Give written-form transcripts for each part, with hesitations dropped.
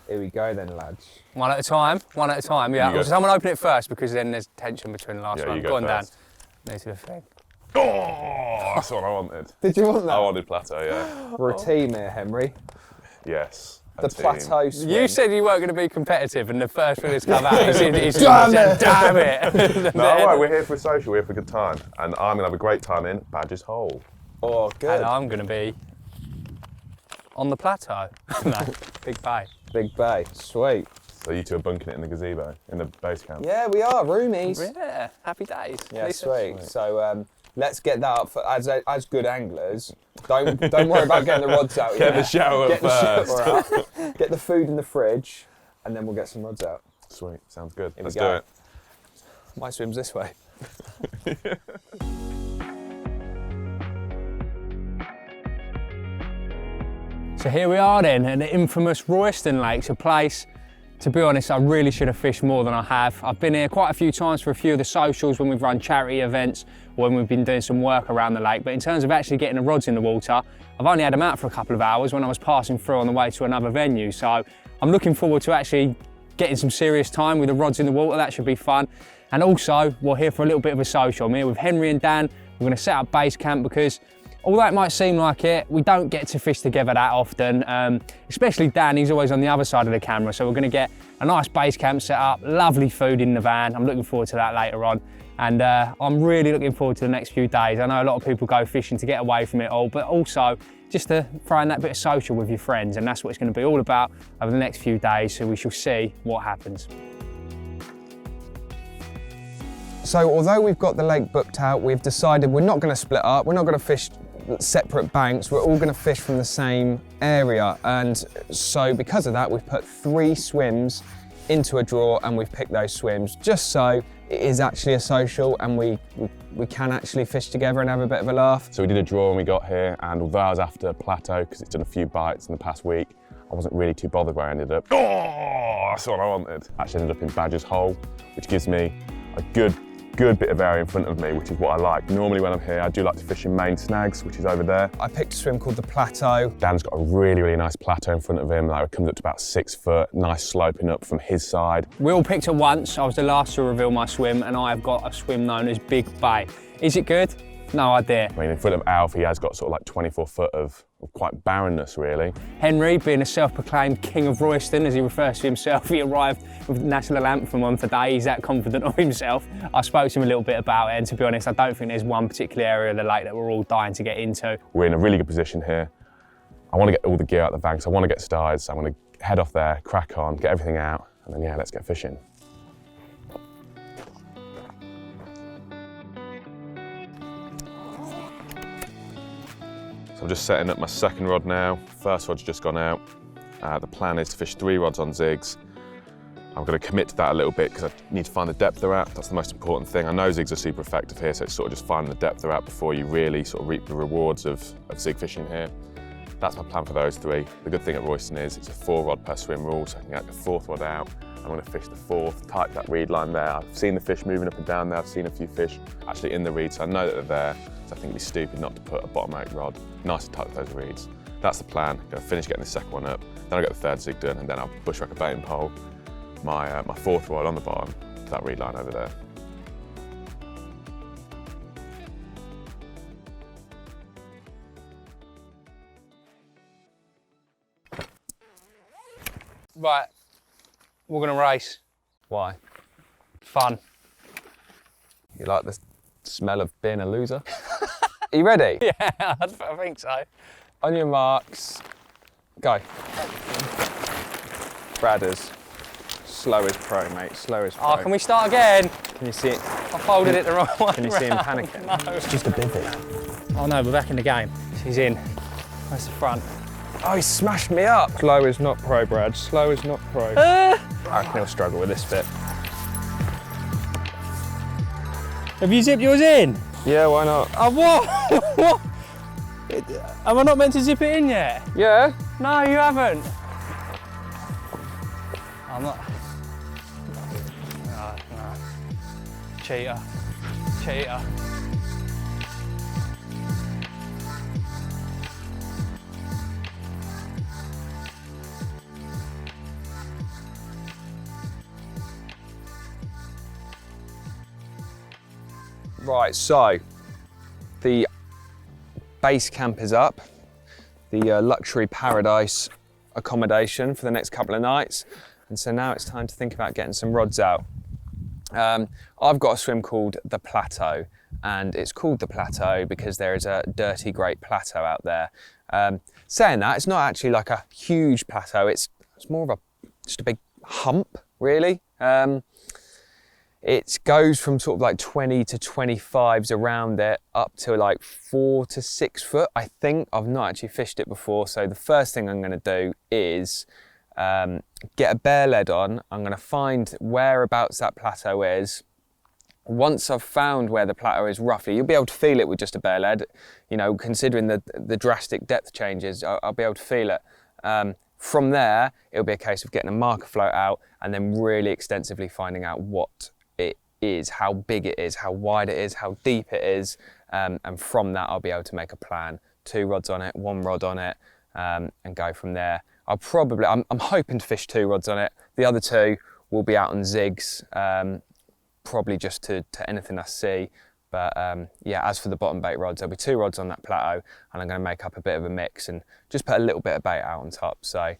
Here we go then, lads. One at a time, yeah. Someone open it first because then there's tension between the last one. Go on, Dan. Need to the thing. Oh, that's what I wanted. Did you want that? I wanted Plateau, yeah. We're a team here, Henry. Yes. The Plateau swim. You said you weren't going to be competitive, and the first thing that's come out, he's damn it. No, all right, we're here for social, we're here for a good time. And I'm going to have a great time in Badger's Hole. Oh, good. And I'm going to be on the Plateau. No, Big Bay. Big Bay, sweet. So you two are bunking it in the gazebo, in the base camp? Yeah, we are, roomies. Yeah, happy days. Yeah, sweet. So let's get that up for, as good anglers. Don't worry about getting the rods out Get yet. the shower Get first. the shower out, get the food in the fridge, and then we'll get some rods out. Sweet, sounds good. Here Let's we do go. it. My swim's this way. So here we are then, at the infamous Royston Lakes, a place, to be honest, I really should have fished more than I have. I've been here quite a few times for a few of the socials when we've run charity events, or when we've been doing some work around the lake, but in terms of actually getting the rods in the water, I've only had them out for a couple of hours when I was passing through on the way to another venue. So I'm looking forward to actually getting some serious time with the rods in the water. That should be fun. And also, we're here for a little bit of a social. I'm here with Henry and Dan. We're going to set up base camp because although it might seem like it, we don't get to fish together that often, especially Dan, he's always on the other side of the camera, so we're going to get a nice base camp set up, lovely food in the van. I'm looking forward to that later on, and I'm really looking forward to the next few days. I know a lot of people go fishing to get away from it all, but also just to throw in that bit of social with your friends, and that's what it's going to be all about over the next few days, so we shall see what happens. So although we've got the lake booked out, we've decided we're not going to split up, we're not going to fish separate banks, we're all going to fish from the same area, and so because of that we've put 3 swims into a draw and we've picked those swims just so it is actually a social and we can actually fish together and have a bit of a laugh. So we did a draw when we got here, and although I was after Plateau because it's done a few bites in the past week, I wasn't really too bothered where I ended up. Oh, that's what I wanted. Actually ended up in Badger's Hole, which gives me a good bit of area in front of me, which is what I like. Normally when I'm here, I do like to fish in main snags, which is over there. I picked a swim called the Plateau. Dan's got a really nice plateau in front of him. Like, it comes up to about 6 foot, nice sloping up from his side. We all picked it once. I was the last to reveal my swim, and I have got a swim known as Big Bay. Is it good? No idea. I mean, in front of Alfie, he has got sort of like 24 foot of quite barrenness, really. Henry, being a self-proclaimed king of Royston, as he refers to himself, he arrived with National Anthem on today. He's that confident of himself. I spoke to him a little bit about it, and to be honest, I don't think there's one particular area of the lake that we're all dying to get into. We're in a really good position here. I want to get all the gear out the van, so I want to get started. So I'm going to head off there, crack on, get everything out, and then, yeah, let's get fishing. So I'm just setting up my second rod now. First rod's just gone out. The plan is to fish 3 rods on zigs. I'm going to commit to that a little bit because I need to find the depth they're at. That's the most important thing. I know zigs are super effective here, so it's sort of just finding the depth they're at before you really sort of reap the rewards of zig fishing here. That's my plan for those 3. The good thing at Royston is it's a 4 rod per swim rule, so I can get the 4th rod out. I'm going to fish the 4th, type that reed line there. I've seen the fish moving up and down there. I've seen a few fish actually in the reed, so I know that they're there. So I think it'd be stupid not to put a bottom 8 rod. Nice and tight with those reeds. That's the plan. Gonna finish getting the second one up, then I'll get the 3rd zig done, and then I'll bushwhack a baiting pole, my 4th rod on the bottom, to that reed line over there. Right, we're gonna race. Why? Fun. You like the smell of being a loser? Are you ready? Yeah, I think so. On your marks, go. Bradders. Slow as pro, mate, slow as pro. Oh, can we start again? Can you see it? I folded it the wrong way. Can you see him panicking? No. It's just a bivvy. Oh no, we're back in the game. He's in. That's the front. Oh, he smashed me up. Slow is not pro, Brad. Slow is not pro. I reckon he'll struggle with this bit. Have you zipped yours in? Yeah, why not? Oh, what? What? Am I not meant to zip it in yet? Yeah? No, you haven't. I'm not. No. Cheater. Cheater. Right, so the base camp is up, the luxury paradise accommodation for the next couple of nights. And so now it's time to think about getting some rods out. I've got a swim called the Plateau, and it's called the Plateau because there is a dirty great plateau out there. Saying that, it's not actually like a huge plateau, it's more of just a big hump, really. It goes from sort of like 20 to 25s around it up to like 4 to 6 foot, I think. I've not actually fished it before, so the first thing I'm going to do is get a bare lead on. I'm going to find whereabouts that plateau is. Once I've found where the plateau is roughly, you'll be able to feel it with just a bare lead. You know, considering the drastic depth changes, I'll be able to feel it. From there, it'll be a case of getting a marker float out and then really extensively finding out what it is, how big it is, how wide it is, how deep it is. And from that, I'll be able to make a plan. 2 rods on it, 1 rod on it, and go from there. I'm hoping to fish 2 rods on it. The other 2 will be out on zigs, probably just to anything I see. But yeah, as for the bottom bait rods, there'll be 2 rods on that plateau, and I'm going to make up a bit of a mix and just put a little bit of bait out on top. So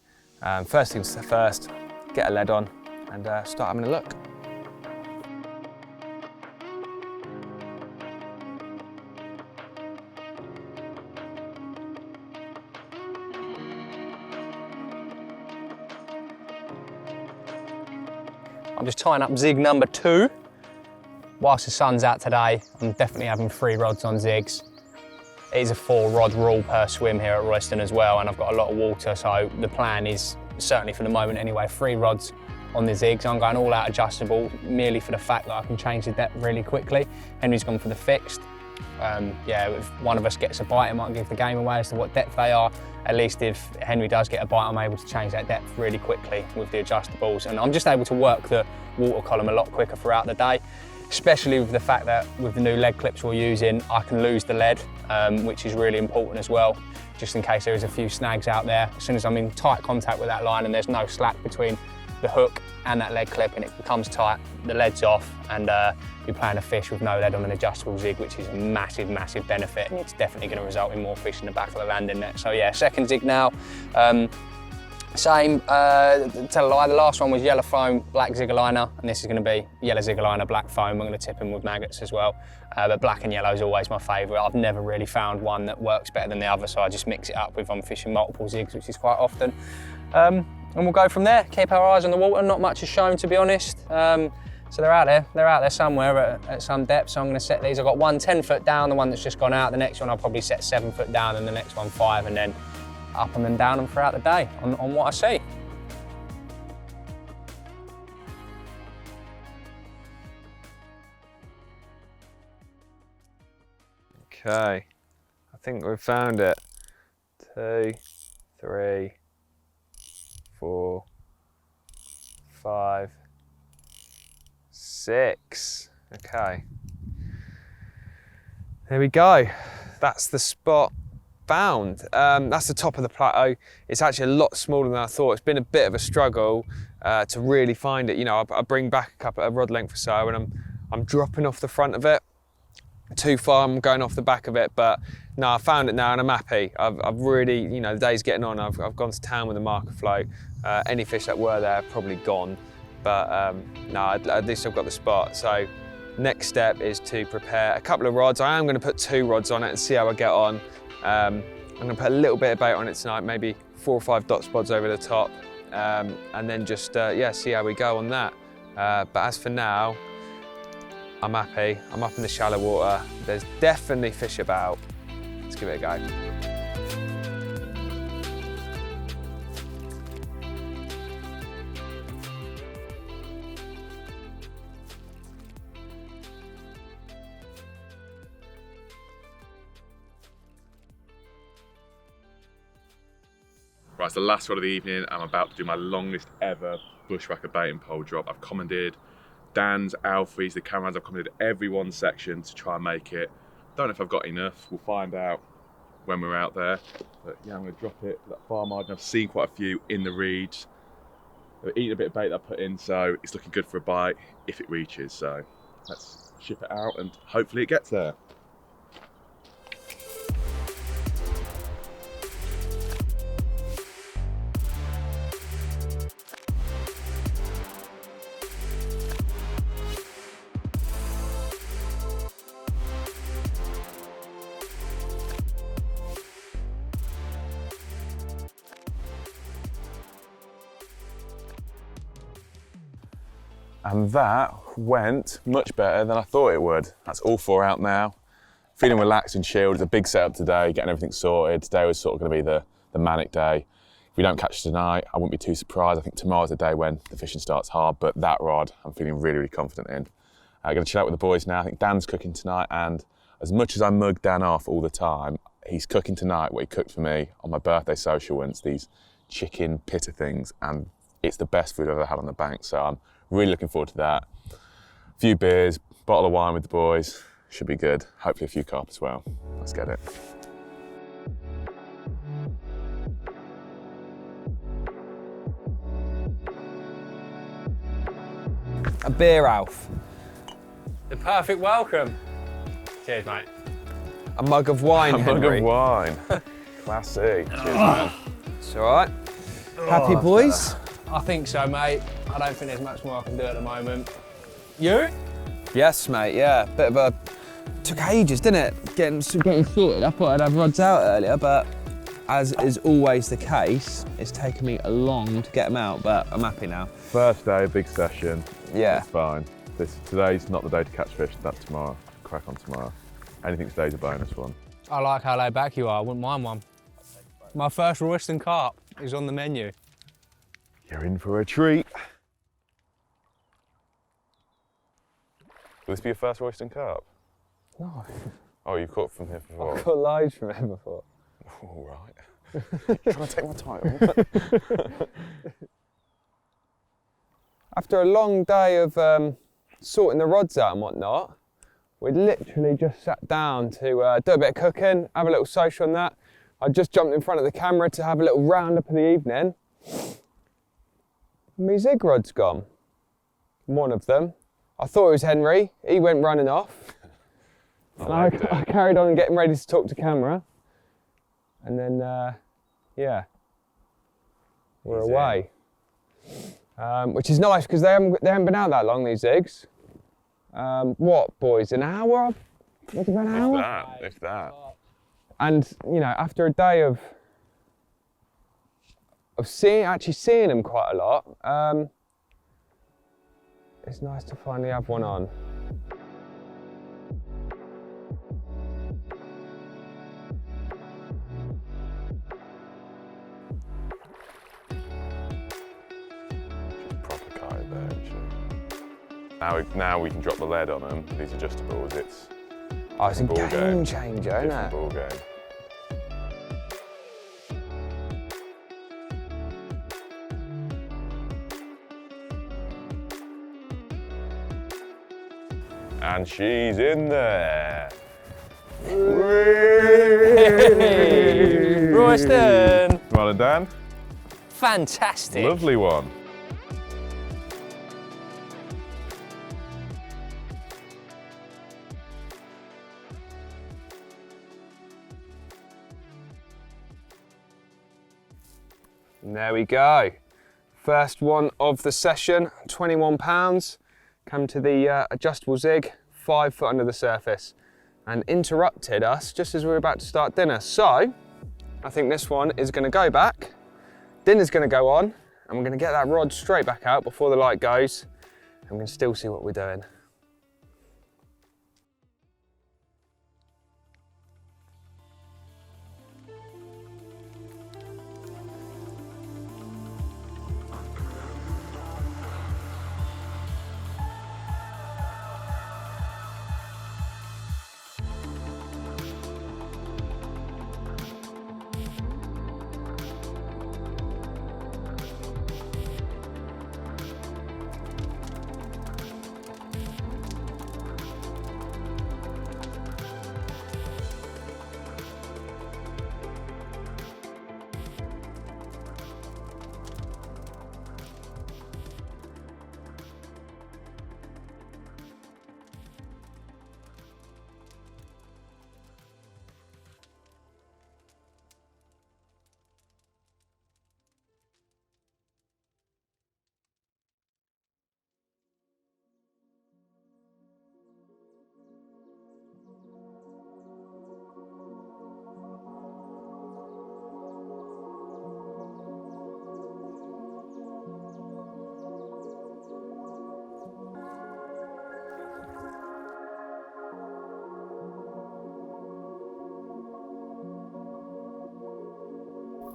first things first, get a lead on and start having a look. I'm just tying up zig number 2. Whilst the sun's out today, I'm definitely having 3 rods on zigs. It is a 4 rod rule per swim here at Royston as well, and I've got a lot of water, so the plan is, certainly for the moment anyway, 3 rods on the zigs. I'm going all out adjustable, merely for the fact that I can change the depth really quickly. Henry's gone for the fixed. Yeah, if one of us gets a bite, it might give the game away as to what depth they are. At least if Henry does get a bite, I'm able to change that depth really quickly with the adjustables, and I'm just able to work the water column a lot quicker throughout the day, especially with the fact that with the new lead clips we're using, I can lose the lead, which is really important as well, just in case there is a few snags out there. As soon as I'm in tight contact with that line and there's no slack between the hook and that lead clip and it becomes tight, the lead's off, and you're playing a fish with no lead on an adjustable zig, which is a massive, massive benefit, and it's definitely going to result in more fish in the back of the landing net. So yeah, second zig now. Same, tell a lie, the last one was yellow foam, black zigger liner, and this is going to be yellow zigger liner, black foam. I'm going to tip them with maggots as well, but black and yellow is always my favourite. I've never really found one that works better than the other, so I just mix it up if I'm fishing multiple zigs, which is quite often. And we'll go from there, keep our eyes on the water. Not much is shown, to be honest. So they're out there somewhere at some depth. So I'm going to set these. I've got one 10 foot down, the one that's just gone out. The next one I'll probably set 7 foot down, and the next one 5, and then up them and down them throughout the day on what I see. Okay, I think we've found it. 2, 3, 4, 5, 6. Okay, there we go. That's the spot found. That's the top of the plateau. It's actually a lot smaller than I thought. It's been a bit of a struggle to really find it. You know, I bring back a rod length or so, and I'm dropping off the front of it too far. I'm going off the back of it, but no, I found it now and I'm happy. I've really, you know, the day's getting on. I've gone to town with a marker float. Any fish that were there probably gone, but no, at least I've got the spot. So next step is to prepare a couple of rods. I am going to put 2 rods on it and see how I get on. I'm going to put a little bit of bait on it tonight, maybe 4 or 5 dot spots over the top, and then just yeah, see how we go on that. But as for now, I'm happy. I'm up in the shallow water. There's definitely fish about. Let's give it a go. Right, it's the last rod of the evening. I'm about to do my longest ever bushwhacker bait and pole drop. I've commandeered Dan's, Alfie's, the camerons. I've commandeered every one section to try and make it. Don't know if I've got enough. We'll find out when we're out there. But yeah, I'm going to drop it to that far margin. I've seen quite a few in the reeds. They're eating a bit of bait that I put in, so it's looking good for a bite if it reaches. So let's ship it out, and hopefully it gets there. And that went much better than I thought it would. That's all 4 out now. Feeling relaxed and chilled. It's a big setup today, getting everything sorted. Today was sort of going to be the manic day. If we don't catch it tonight, I wouldn't be too surprised. I think tomorrow's the day when the fishing starts hard, but that rod I'm feeling really, really confident in. I'm going to chill out with the boys now. I think Dan's cooking tonight, and as much as I mug Dan off all the time, he's cooking tonight what he cooked for me on my birthday social once, these chicken pitta things, and it's the best food I've ever had on the bank, so I'm really looking forward to that. A few beers, bottle of wine with the boys, should be good. Hopefully a few carp as well. Let's get it. A beer, Alf. The perfect welcome. Cheers, mate. A mug of wine, A mug Henry. of wine. Classy. Cheers, man. It's all right. Happy boys? I think so, mate. I don't think there's much more I can do at the moment. You? Yes, mate, yeah. Bit of a... Took ages, didn't it? Getting sorted. I thought I'd have rods out earlier, but as is always the case, it's taken me long to get them out, but I'm happy now. First day, big session. Yeah. It's fine. Today's not the day to catch fish, that's tomorrow. Crack on tomorrow. Anything today's a bonus one. I like how laid back you are. I wouldn't mind one. My first Royston carp is on the menu. You're in for a treat. Will this be your first Royston carp? No. Oh, you caught from here before? I've got loads from here before. All right. You're trying to take my title? After a long day of sorting the rods out and whatnot, we literally just sat down to do a bit of cooking, have a little social on that. I just jumped in front of the camera to have a little roundup of the evening. My zig rod's gone. One of them. I thought it was Henry. He went running off. And I carried on getting ready to talk to camera. And then, yeah, we're away. Which is nice because they haven't been out that long, these zigs. What, boys, an hour? What, about an hour? If that. And, you know, after a day of actually seeing them quite a lot, it's nice to finally have one on. Proper kite there, actually. Now we can drop the lead on them, these adjustables. It's a ball game changer, isn't it? ball game. And she's in there. Royston! Well done, Dan. Fantastic. Lovely one. And there we go. First one of the session, £21. Come to the adjustable zig, 5 foot under the surface, and interrupted us just as we were about to start dinner. So, I think this one is gonna go back, dinner's gonna go on, and we're gonna get that rod straight back out before the light goes, and we're gonna still see what we're doing.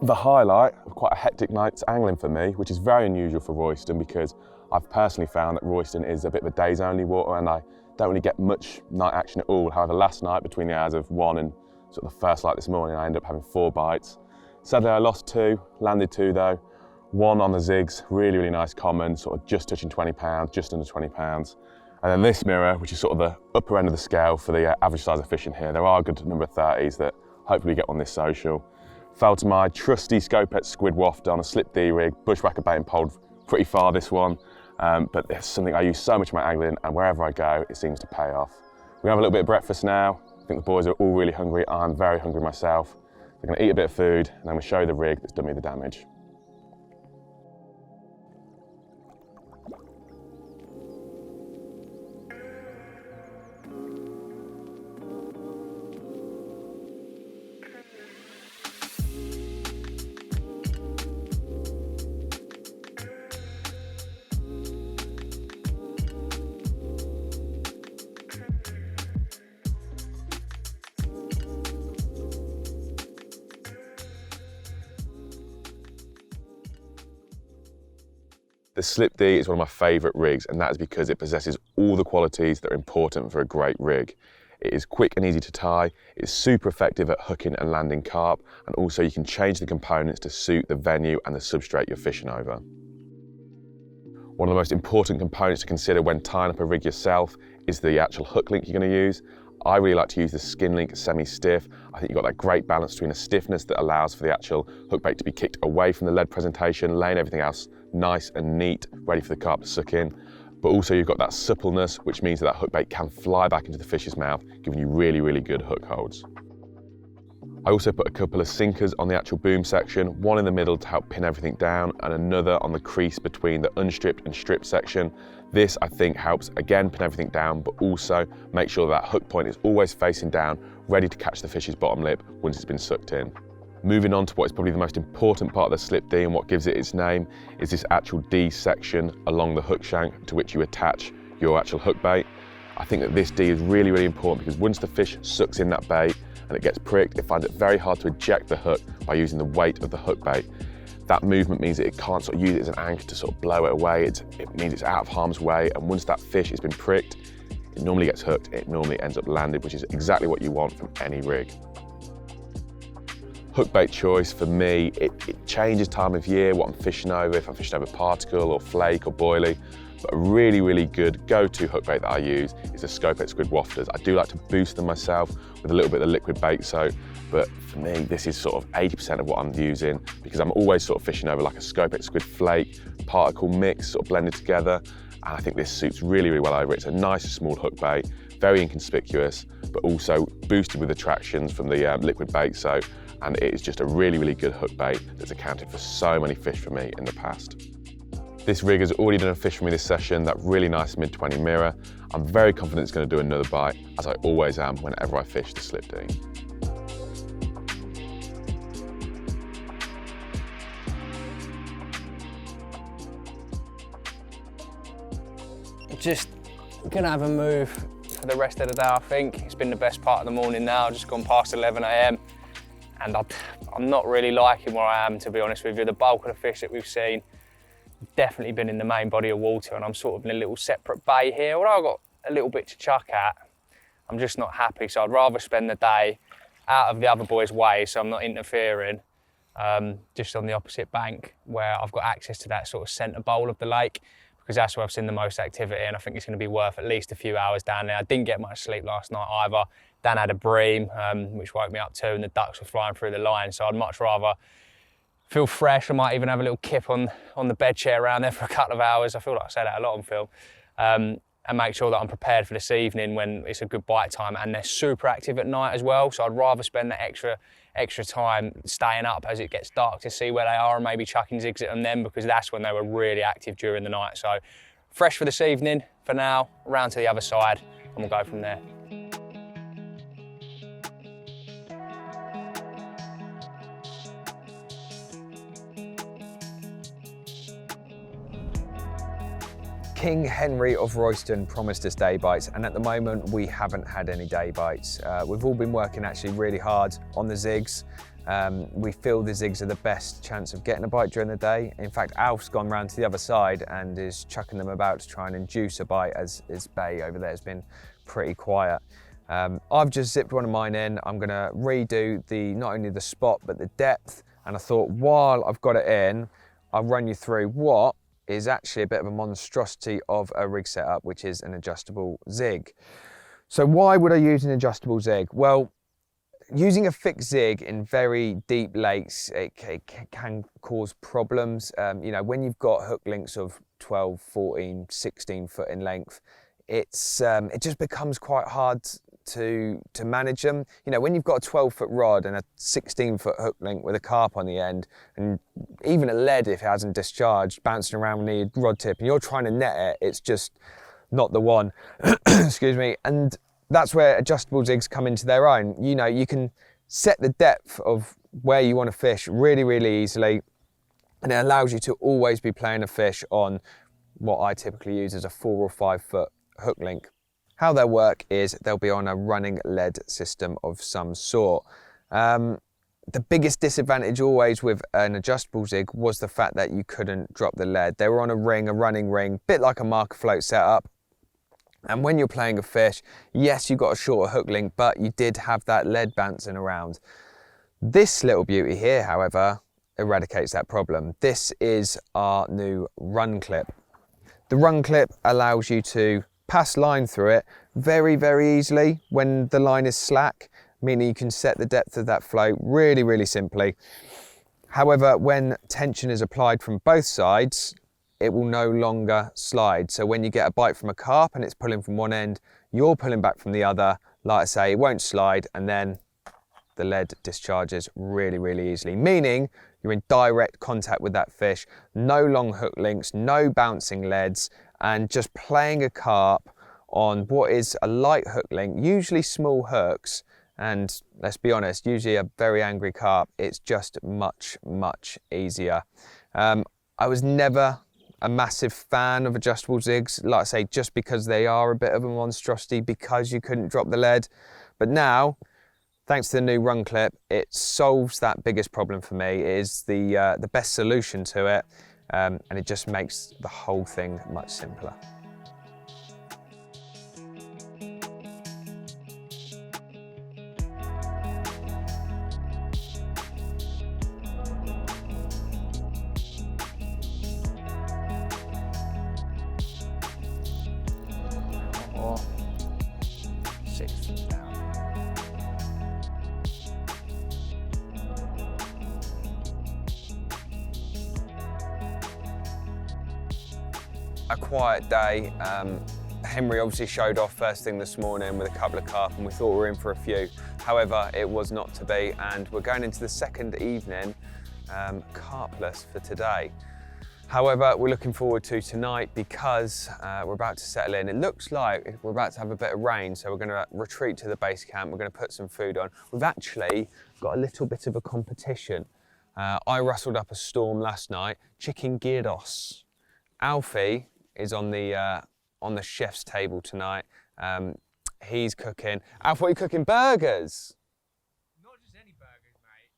The highlight of quite a hectic night's angling for me, which is very unusual for Royston because I've personally found that Royston is a bit of a days only water and I don't really get much night action at all. However, last night between the hours of 1 and sort of the first light this morning, I ended up having 4 bites. Sadly, I lost 2, landed 2 though. 1 on the zigs, really, really nice common, sort of just touching 20 pounds, just under 20 pounds. And then this mirror, which is sort of the upper end of the scale for the average size of fishing here. There are a good number of 30s that hopefully get on this social. Fell to my trusty Scopet squid wafter on a slip D rig, bushwhacker bait and poled pretty far this one. But it's something I use so much in my angling and wherever I go, it seems to pay off. We have a little bit of breakfast now. I think the boys are all really hungry. I'm very hungry myself. They're gonna eat a bit of food and then we'll show you the rig that's done me the damage. The Slip D is one of my favourite rigs, and that is because it possesses all the qualities that are important for a great rig. It is quick and easy to tie, it's super effective at hooking and landing carp, and also you can change the components to suit the venue and the substrate you're fishing over. One of the most important components to consider when tying up a rig yourself is the actual hook link you're going to use. I really like to use the skin link semi-stiff. I think you've got that great balance between a stiffness that allows for the actual hook bait to be kicked away from the lead presentation, laying everything else nice and neat, ready for the carp to suck in. But also you've got that suppleness, which means that that hook bait can fly back into the fish's mouth, giving you really, really good hook holds. I also put a couple of sinkers on the actual boom section, one in the middle to help pin everything down and another on the crease between the unstripped and stripped section. This, I think, helps again pin everything down, but also make sure that hook point is always facing down, ready to catch the fish's bottom lip once it's been sucked in. Moving on to what is probably the most important part of the Slip D and what gives it its name is this actual D section along the hook shank to which you attach your actual hook bait. I think that this D is really, really important because once the fish sucks in that bait and it gets pricked, it finds it very hard to eject the hook by using the weight of the hook bait. That movement means that it can't sort of use it as an anchor to sort of blow it away. It means it's out of harm's way, and once that fish has been pricked, it normally gets hooked, it normally ends up landed, which is exactly what you want from any rig. Hook bait choice for me, it changes time of year, what I'm fishing over, if I'm fishing over particle or flake or boilie. But a really, really good go-to hook bait that I use is the Scopet squid wafters. I do like to boost them myself with a little bit of the liquid bait soap, but for me, this is sort of 80% of what I'm using because I'm always sort of fishing over like a Scopet squid flake, particle mix, sort of blended together. And I think this suits really, really well over it. It's a nice small hook bait, very inconspicuous, but also boosted with attractions from the liquid bait soap. And it is just a really, really good hook bait that's accounted for so many fish for me in the past. This rig has already done a fish for me this session, that really nice mid-20 mirror. I'm very confident it's going to do another bite, as I always am whenever I fish the Slip D. Just gonna have a move for the rest of the day, I think. It's been the best part of the morning now, just gone past 11 AM. And I'm not really liking where I am, to be honest with you. The bulk of the fish that we've seen definitely been in the main body of water, and I'm sort of in a little separate bay here. Although I've got a little bit to chuck at, I'm just not happy. So I'd rather spend the day out of the other boys' way so I'm not interfering, just on the opposite bank where I've got access to that sort of centre bowl of the lake, because that's where I've seen the most activity, and I think it's going to be worth at least a few hours down there. I didn't get much sleep last night either. Dan had a bream, which woke me up too, and the ducks were flying through the line, so I'd much rather feel fresh. I might even have a little kip on the bed chair around there for a couple of hours. I feel like I say that a lot on film. And make sure that I'm prepared for this evening when it's a good bite time, and they're super active at night as well, so I'd rather spend that extra time staying up as it gets dark to see where they are and maybe chucking zigs at them then, because that's when they were really active during the night. So fresh for this evening for now, round to the other side, and we'll go from there. King Henry of Royston promised us day bites, and at the moment we haven't had any day bites. We've all been working actually really hard on the zigs, We feel the zigs are the best chance of getting a bite during the day. In fact, Alf's gone round to the other side and is chucking them about to try and induce a bite, as his bay over there has been pretty quiet. I've just zipped one of mine in. I'm gonna redo not only the spot, but the depth. And I thought, while I've got it in, I'll run you through what is actually a bit of a monstrosity of a rig setup, which is an adjustable zig. So why would I use an adjustable zig? Well, using a fixed zig in very deep lakes, it can cause problems. You know, when you've got hook lengths of 12, 14, 16 foot in length, it just becomes quite hard to manage them. You know, when you've got a 12-foot rod and a 16-foot hook length with a carp on the end, and even a lead, if it hasn't discharged, bouncing around the rod tip, and you're trying to net it, it's just not the one. Excuse me. And that's where adjustable zigs come into their own. You know, you can set the depth of where you want to fish really, really easily, and it allows you to always be playing a fish on what I typically use as a 4 or 5 foot hook link. How they'll work is they'll be on a running lead system of some sort. The biggest disadvantage always with an adjustable zig was the fact that you couldn't drop the lead. They were on a running ring, bit like a marker float setup. And when you're playing a fish, yes, you got a shorter hook link, but you did have that lead bouncing around. This little beauty here, however, eradicates that problem. This is our new run clip. The run clip allows you to pass line through it very, very easily when the line is slack, meaning you can set the depth of that float really, really simply. However, when tension is applied from both sides, it will no longer slide. So when you get a bite from a carp and it's pulling from one end, you're pulling back from the other, like I say, it won't slide, and then the lead discharges really, really easily, meaning you're in direct contact with that fish, no long hook links, no bouncing leads, and just playing a carp on what is a light hook link, usually small hooks, and let's be honest, usually a very angry carp, it's just much, much easier. I was never a massive fan of adjustable zigs, like I say, just because they are a bit of a monstrosity because you couldn't drop the lead. But now, thanks to the new run clip, it solves that biggest problem for me. It is the best solution to it, and it just makes the whole thing much simpler. Or 6 feet down. A quiet day. Henry obviously showed off first thing this morning with a couple of carp, and we thought we were in for a few. However, it was not to be, and we're going into the second evening carpless for today. However, we're looking forward to tonight because we're about to settle in. It looks like we're about to have a bit of rain, so we're going to retreat to the base camp. We're going to put some food on. We've actually got a little bit of a competition. I rustled up a storm last night, chicken gyros. Alfie is on the chef's table tonight. He's cooking. Alfie, what are you cooking? Burgers? Not just any burgers, mate.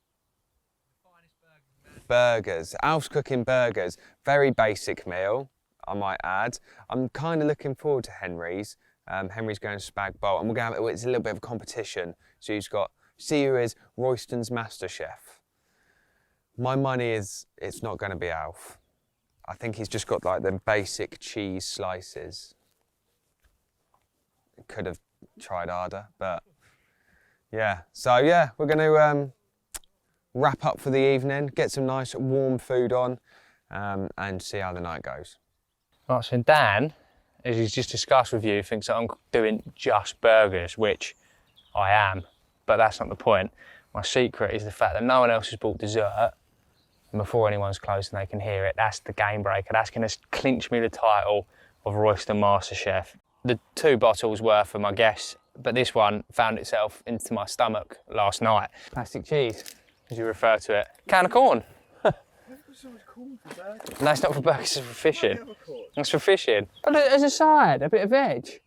The finest burgers, man. Burgers. Alf's cooking burgers. Very basic meal, I might add. I'm kind of looking forward to Henry's. Henry's going to spag bowl, and we're going to have, it's a little bit of a competition. So he's got, see who is Royston's master chef. My money is, it's not going to be Alf. I think he's just got like them basic cheese slices. Could have tried harder, but yeah. So yeah, we're going to wrap up for the evening, get some nice warm food on, and see how the night goes. Right, so Dan, as he's just discussed with you, thinks that I'm doing just burgers, which I am, but that's not the point. My secret is the fact that no one else has bought dessert, and before anyone's close and they can hear it, that's the game breaker. That's going to clinch me the title of Royston Master Chef. The 2 bottles were for my guests, but this one found itself into my stomach last night. Plastic cheese, as you refer to it. Can of corn. So much corn for burgers. No, it's not for burgers, it's for fishing. It's for fishing. But as a side, a bit of veg.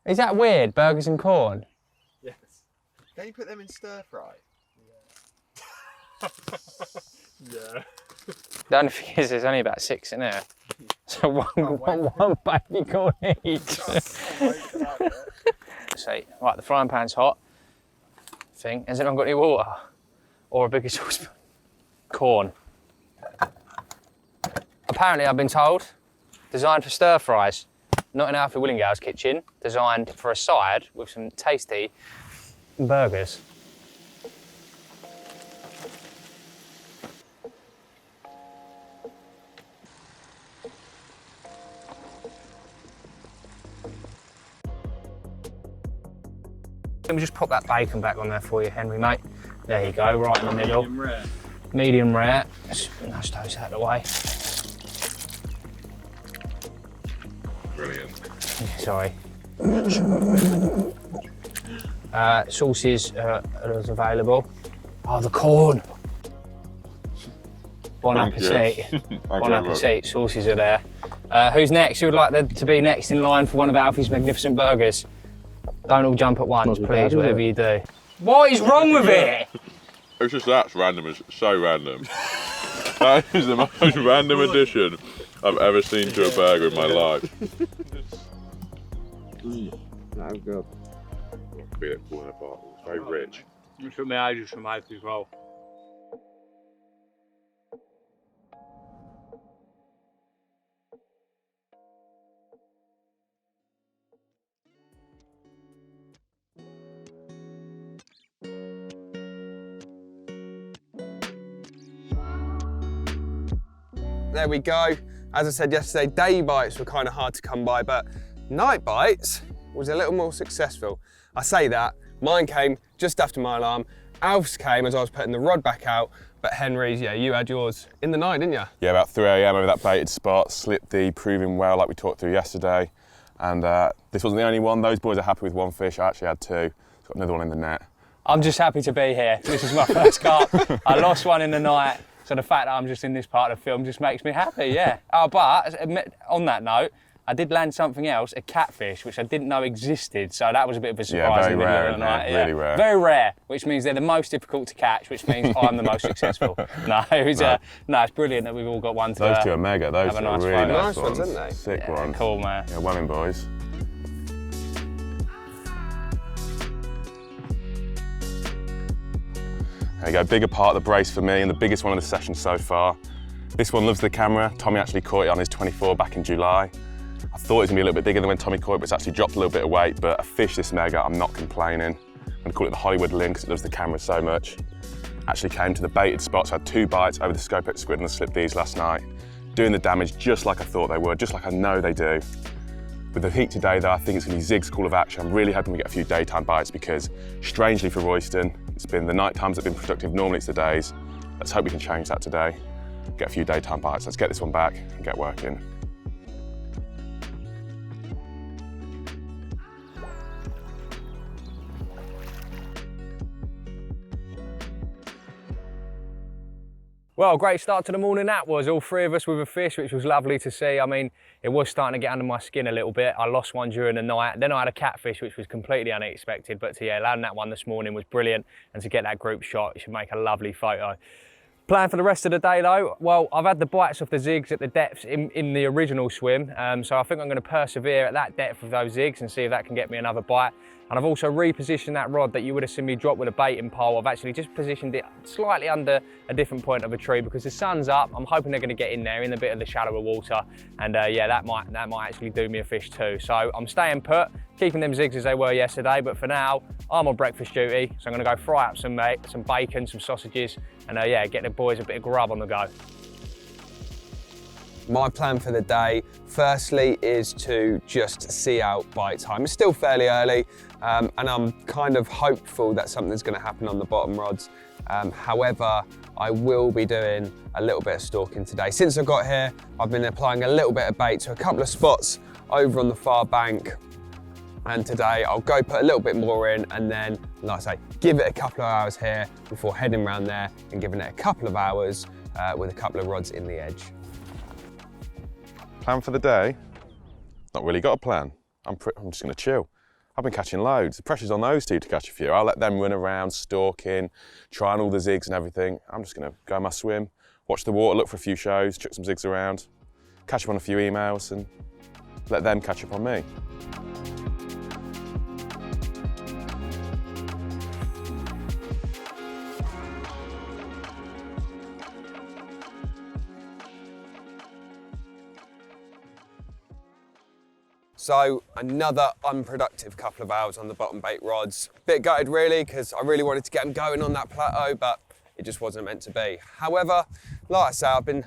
Is that weird, burgers and corn? Yes. Don't you put them in stir fry? Yeah. The only thing is, there's only about 6 in there. So one baby corn each. See, right, the frying pan's hot. Has anyone got any water? Or a bigger saucepan? Corn. Apparently, I've been told, designed for stir fries. Not in Alfie Willingale's kitchen, designed for a side with some tasty burgers. Let me just pop that bacon back on there for you, Henry, mate. There you go, right in the middle. Medium rare. Medium rare. Let's nudge those out of the way. Brilliant. Sorry. Sauces are available. Oh, the corn. Bon appetit. Bon appetit. Sauces are there. Who's next? Who would like to be next in line for one of Alfie's magnificent burgers? Don't all jump at once, please, whatever you do. What is wrong with it? It's just that's random, it's so random. That is the most random addition I've ever seen to a burger in my life. That's good. It's very rich. It took me ages to make as well. There we go. As I said yesterday, day bites were kind of hard to come by, but night bites was a little more successful. I say that, mine came just after my alarm. Alf's came as I was putting the rod back out, but Henry's, yeah, you had yours in the night, didn't you? Yeah, about 3 AM over that baited spot, slipped the proving well like we talked through yesterday. And this wasn't the only one. Those boys are happy with one fish. I actually had 2. Got another one in the net. I'm just happy to be here. This is my first carp. I lost one in the night. So the fact that I'm just in this part of the film just makes me happy, yeah. Oh, but on that note, I did land something else, a catfish, which I didn't know existed. So that was a bit of a surprise in the middle of the night. Yeah, really rare. Very rare, which means they're the most difficult to catch, which means I'm the most successful. No, it's brilliant that we've all got one to Those 2 are mega. Those 2 are nice really nice ones, aren't they? Sick yeah, ones. Cool, man. Yeah, well in, boys. There you go, bigger part of the brace for me and the biggest one of the session so far. This one loves the camera. Tommy actually caught it on his 24 back in July. I thought it was gonna be a little bit bigger than when Tommy caught it, but it's actually dropped a little bit of weight, but a fish this mega, I'm not complaining. I'm gonna call it the Hollywood Lynn because it loves the camera so much. Actually came to the baited spots, had 2 bites over the scopex squid and the slip these last night. Doing the damage just like I thought they would, just like I know they do. With the heat today though, I think it's gonna be Zig's call of action. I'm really hoping we get a few daytime bites because strangely for Royston, it's been the night times that have been productive, normally it's the days. Let's hope we can change that today. Get a few daytime bites. Let's get this one back and get working. Well, great start to the morning that was. All 3 of us with a fish, which was lovely to see. I mean, it was starting to get under my skin a little bit. I lost one during the night. Then I had a catfish, which was completely unexpected. But to land that one this morning was brilliant. And to get that group shot, it should make a lovely photo. Plan for the rest of the day though, well, I've had the bites off the zigs at the depths in the original swim, so I think I'm going to persevere at that depth of those zigs and see if that can get me another bite. And I've also repositioned that rod that you would have seen me drop with a baiting pole. I've actually just positioned it slightly under a different point of a tree because the sun's up. I'm hoping they're going to get in there in a bit of the shallower water, and yeah, that might actually do me a fish too. So I'm staying put, keeping them zigs as they were yesterday, but for now I'm on breakfast duty, so I'm going to go fry up some bacon, some sausages, and yeah, get the boys a bit of grub on the go. My plan for the day, firstly, is to just see out bite time. It's still fairly early, and I'm kind of hopeful that something's going to happen on the bottom rods. However, I will be doing a little bit of stalking today. Since I got here, I've been applying a little bit of bait to a couple of spots over on the far bank. And today I'll go put a little bit more in and then, like I say, give it a couple of hours here before heading around there and giving it a couple of hours with a couple of rods in the edge. Plan for the day? Not really got a plan. I'm just gonna chill. I've been catching loads. The pressure's on those two to catch a few. I'll let them run around, stalking, trying all the zigs and everything. I'm just gonna go on my swim, watch the water, look for a few shows, chuck some zigs around, catch up on a few emails and let them catch up on me. So another unproductive couple of hours on the bottom bait rods. Bit gutted really, because I really wanted to get them going on that plateau, but it just wasn't meant to be. However, like I say, I've been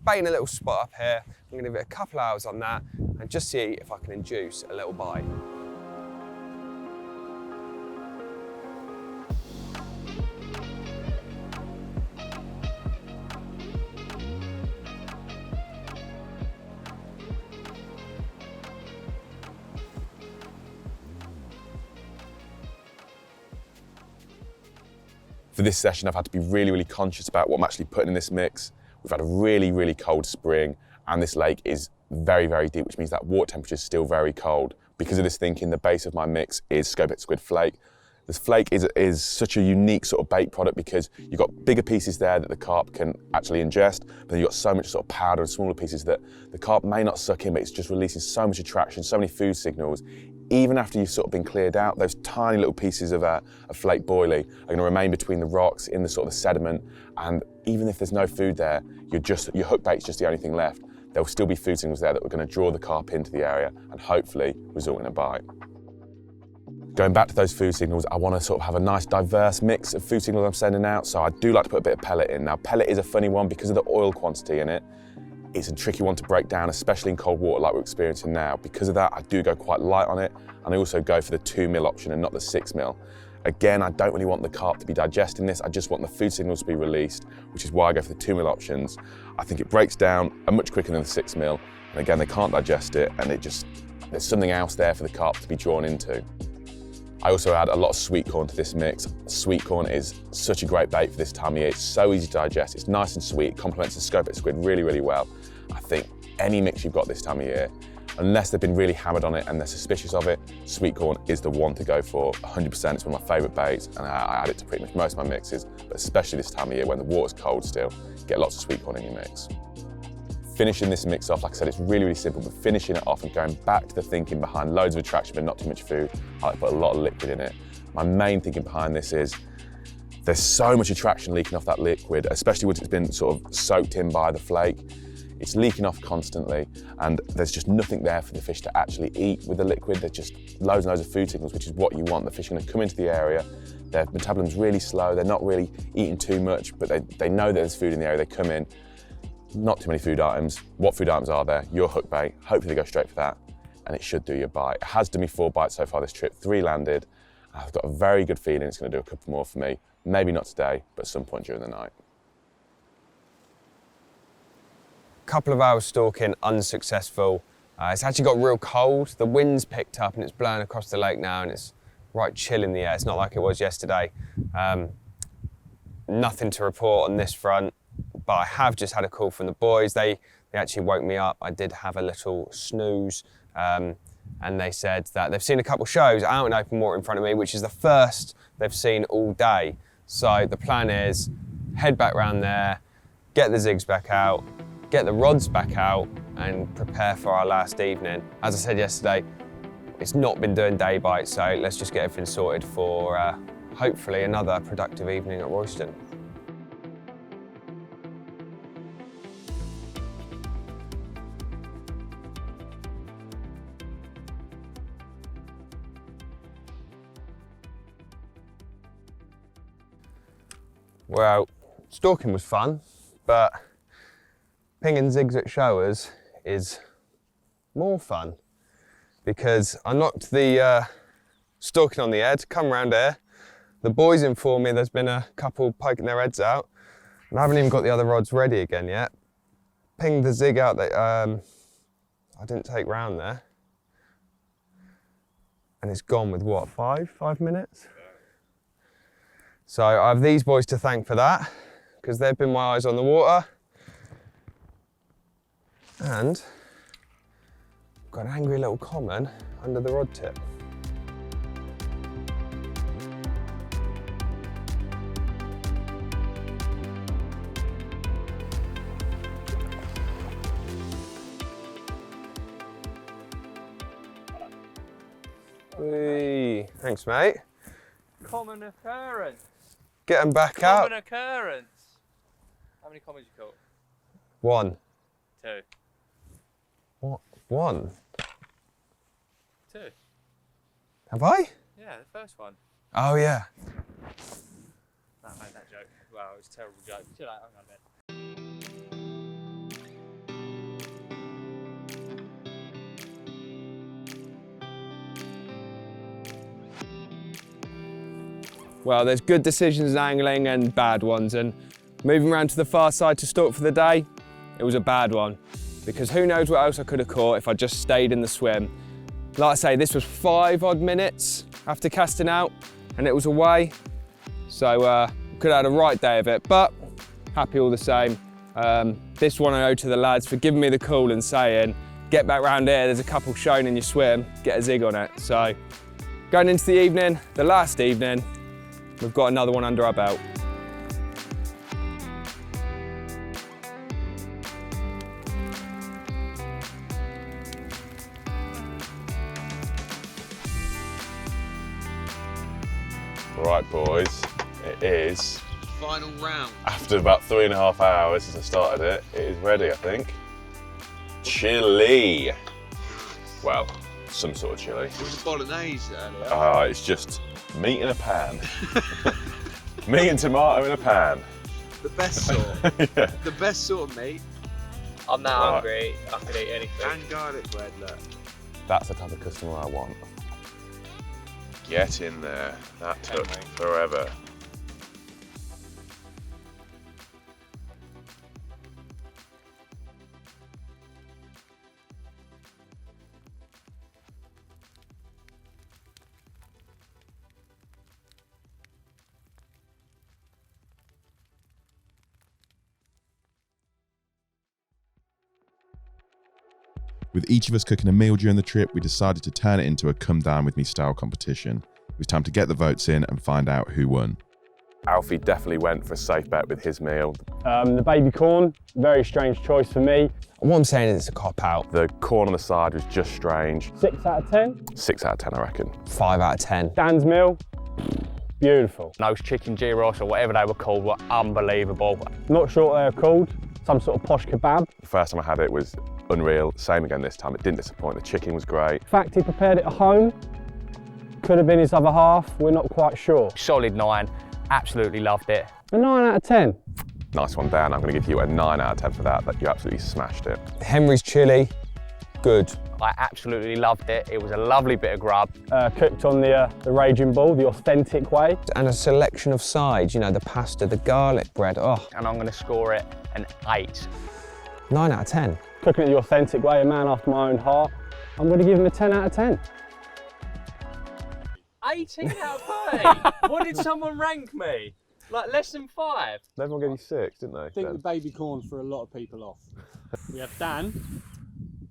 baiting a little spot up here. I'm gonna give it a couple of hours on that and just see if I can induce a little bite. For this session, I've had to be really, really conscious about what I'm actually putting in this mix. We've had a really, really cold spring, and this lake is very, very deep, which means that water temperature is still very cold. Because of this thinking, the base of my mix is scopex squid flake. This flake is such a unique sort of bait product because you've got bigger pieces there that the carp can actually ingest, but then you've got so much sort of powder and smaller pieces that the carp may not suck in, but it's just releasing so much attraction, so many food signals. Even after you've sort of been cleared out, those tiny little pieces of flake boilie are going to remain between the rocks in the sort of the sediment, and even if there's no food there, your hook bait's just the only thing left. There will still be food signals there that are going to draw the carp into the area and hopefully result in a bite. Going back to those food signals, I want to sort of have a nice diverse mix of food signals I'm sending out, so I do like to put a bit of pellet in. Now pellet is a funny one because of the oil quantity in it. It's a tricky one to break down, especially in cold water like we're experiencing now. Because of that, I do go quite light on it, and I also go for the 2mm option and not the 6mm. Again, I don't really want the carp to be digesting this, I just want the food signals to be released, which is why I go for the 2mm options. I think it breaks down much quicker than the 6mm, and again, they can't digest it, and there's something else there for the carp to be drawn into. I also add a lot of sweetcorn to this mix. Sweetcorn is such a great bait for this time of year. It's so easy to digest, it's nice and sweet, it complements the scopex squid really, really well. I think any mix you've got this time of year, unless they've been really hammered on it and they're suspicious of it, sweetcorn is the one to go for, 100%. It's one of my favourite baits, and I add it to pretty much most of my mixes, but especially this time of year when the water's cold still, get lots of sweetcorn in your mix. Finishing this mix off, like I said, it's really, really simple, but finishing it off and going back to the thinking behind loads of attraction but not too much food, I like to put a lot of liquid in it. My main thinking behind this is there's so much attraction leaking off that liquid, especially once it's been sort of soaked in by the flake. It's leaking off constantly, and there's just nothing there for the fish to actually eat with the liquid. There's just loads and loads of food signals, which is what you want. The fish are going to come into the area, their metabolism's really slow, they're not really eating too much, but they know that there's food in the area, they come in. Not too many food items. What food items are there? Your hook bait. Hopefully they go straight for that, and it should do your bite. It has done me 4 bites so far this trip, 3 landed. I've got a very good feeling it's going to do a couple more for me. Maybe not today, but at some point during the night. Couple of hours stalking, unsuccessful. It's actually got real cold. The wind's picked up and it's blowing across the lake now, and it's right chill in the air. It's not like it was yesterday. Nothing to report on this front. But I have just had a call from the boys. They actually woke me up. I did have a little snooze, and they said that they've seen a couple shows out in open water in front of me, which is the first they've seen all day. So the plan is head back round there, get the zigs back out, get the rods back out, and prepare for our last evening. As I said yesterday, it's not been doing day bites, so let's just get everything sorted for hopefully another productive evening at Royston. Well, stalking was fun, but pinging zigs at showers is more fun because I knocked the stalking on the head, come round here. The boys informed me there's been a couple poking their heads out, and I haven't even got the other rods ready again yet. Pinged the zig out that I didn't take round there, and it's gone with what, 5 minutes? So I have these boys to thank for that, because they've been my eyes on the water. And got an angry little common under the rod tip. Whee. Thanks, mate. Common occurrence. Get them back out. Common occurrence. How many commons you caught? 1. 2. What? 1? 2. Have I? Yeah, the first one. Oh, yeah. No, I made that joke. Wow, it was a terrible joke. See you later, I'm going to bed. Well, there's good decisions in angling and bad ones, and moving around to the far side to stalk for the day, it was a bad one, because who knows what else I could have caught if I just stayed in the swim. Like I say, this was 5 odd minutes after casting out, and it was away, so could have had a right day of it, but happy all the same. This one I owe to the lads for giving me the call and saying, get back round here, there's a couple shown in your swim, get a zig on it. So going into the evening, the last evening, we've got another one under our belt. Right, boys, it is. Final round. After about 3.5 hours since I started it, it is ready, I think. Chili. Well, some sort of chili. It was a bolognese earlier. It's just meat in a pan. Meat and tomato in a pan. The best sort. Yeah. The best sort of meat. I'm now Right. hungry. I could eat anything. And garlic bread, look. That's the type of customer I want. Get in there. That took forever. With each of us cooking a meal during the trip, we decided to turn it into a come down with me style competition. It was time to get the votes in and find out who won. Alfie definitely went for a safe bet with his meal. The baby corn, very strange choice for me. What I'm saying is it's a cop out. The corn on the side was just strange. 6 out of 10. 6 out of 10, I reckon. 5 out of 10. Dan's meal, beautiful. Those chicken gyros or whatever they were called were unbelievable. Not sure what they were called, some sort of posh kebab. The first time I had it was unreal. Same again this time. It didn't disappoint. The chicken was great. In fact, he prepared it at home. Could have been his other half, we're not quite sure. Solid 9, absolutely loved it. A 9 out of 10. Nice one, Dan. I'm going to give you a 9 out of 10 for that. You absolutely smashed it. Henry's chili, good. I absolutely loved it. It was a lovely bit of grub. Cooked on the raging bull, the authentic way. And a selection of sides, you know, the pasta, the garlic bread, oh. And I'm going to score it an 8. 9 out of 10. Cooking it the authentic way, a man after my own heart. I'm going to give him a 10 out of 10. 18 out of 30? What did someone rank me? Like less than 5? Everyone gave you 6, didn't they? I think the baby corn threw a lot of people off. We have Dan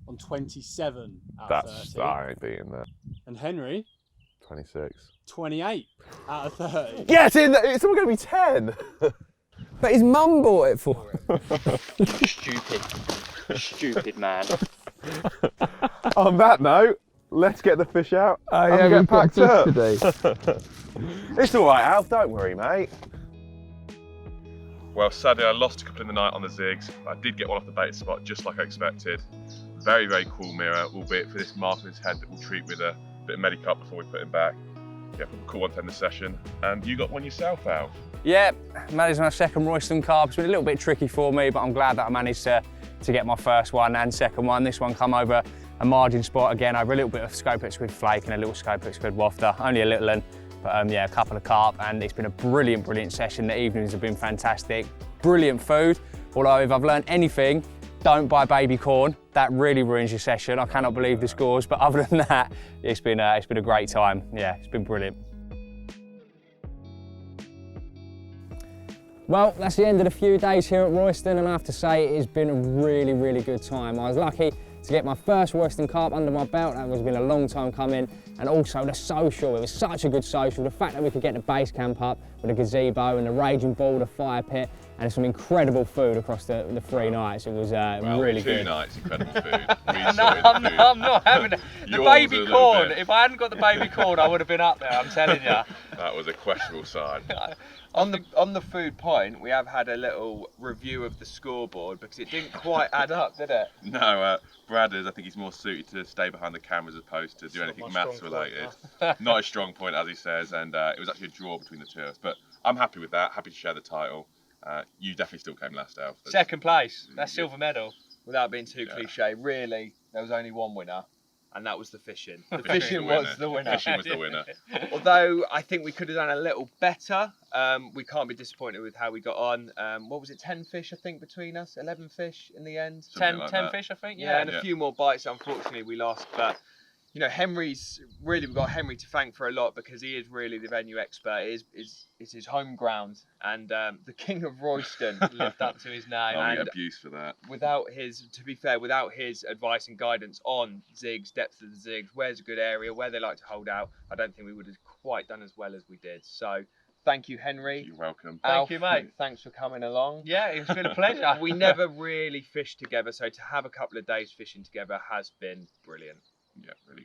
on 27 out of 30. I ain't beating that. And Henry, 26. 28 out of 30. Get in there! Someone gave me 10! But his mum bought it for him. Stupid man. On that note, let's get the fish out and get packed up. It's all right, Alf, don't worry, mate. Well, sadly, I lost a couple in the night on the zigs, but I did get one off the bait spot just like I expected. Very, very cool mirror, albeit for this mark on his head that we'll treat with a bit of Medicup before we put him back. Yeah, cool one to end the session. And you got one yourself, Alf. Yeah, managed my second Royston carp. It's been a little bit tricky for me, but I'm glad that I managed to get my first one and second one. This one come over a margin spot again over a little bit of scope squid flake and a little scope squid wafter, only a little one. But yeah, a couple of carp, and it's been a brilliant, brilliant session. The evenings have been fantastic. Brilliant food, although if I've learned anything, don't buy baby corn. That really ruins your session. I cannot believe the scores, but other than that, it's been a great time. Yeah, it's been brilliant. Well, that's the end of the few days here at Royston, and I have to say it has been a really, really good time. I was lucky to get my first Royston carp under my belt. That has been a long time coming. And also the social, it was such a good social. The fact that we could get the base camp up with a gazebo and the raging bull, the fire pit, and some incredible food across the 3 nights. It was really two good. nights, incredible food. I'm not having it. The Yours baby a little corn, bit. if I hadn't got the baby corn, I would have been up there, I'm telling you. That was a questionable sign. On the food point, we have had a little review of the scoreboard because it didn't quite add up, did it? No, Brad is. I think he's more suited to stay behind the cameras as opposed to do anything maths related. Not a strong point, as he says, and it was actually a draw between the two of us. But I'm happy with that. Happy to share the title. You definitely still came last, Alf. Second place, that's silver medal. Without being too cliche, really, there was only one winner, and that was the fishing. The Fishing fishing was the winner. Fishing was the winner. Although I think we could have done a little better. We can't be disappointed with how we got on. What was it, 10 fish, I think, between us? 11 fish in the end? Something like 10 that. fish, I think, Yeah, and a few more bites, unfortunately, we lost. But, you know, we've got Henry to thank for a lot because he is really the venue expert. It's his home ground. And the King of Royston lived up to his name. I'll And get abuse for that. without his advice and guidance on zigs, depth of the zigs, where's a good area, where they like to hold out, I don't think we would have quite done as well as we did. So thank you, Henry. You're welcome. Alf, Thank you, mate. Thanks for coming along. Yeah, it's been a pleasure. We never really fished together, so to have a couple of days fishing together has been brilliant. Yeah, really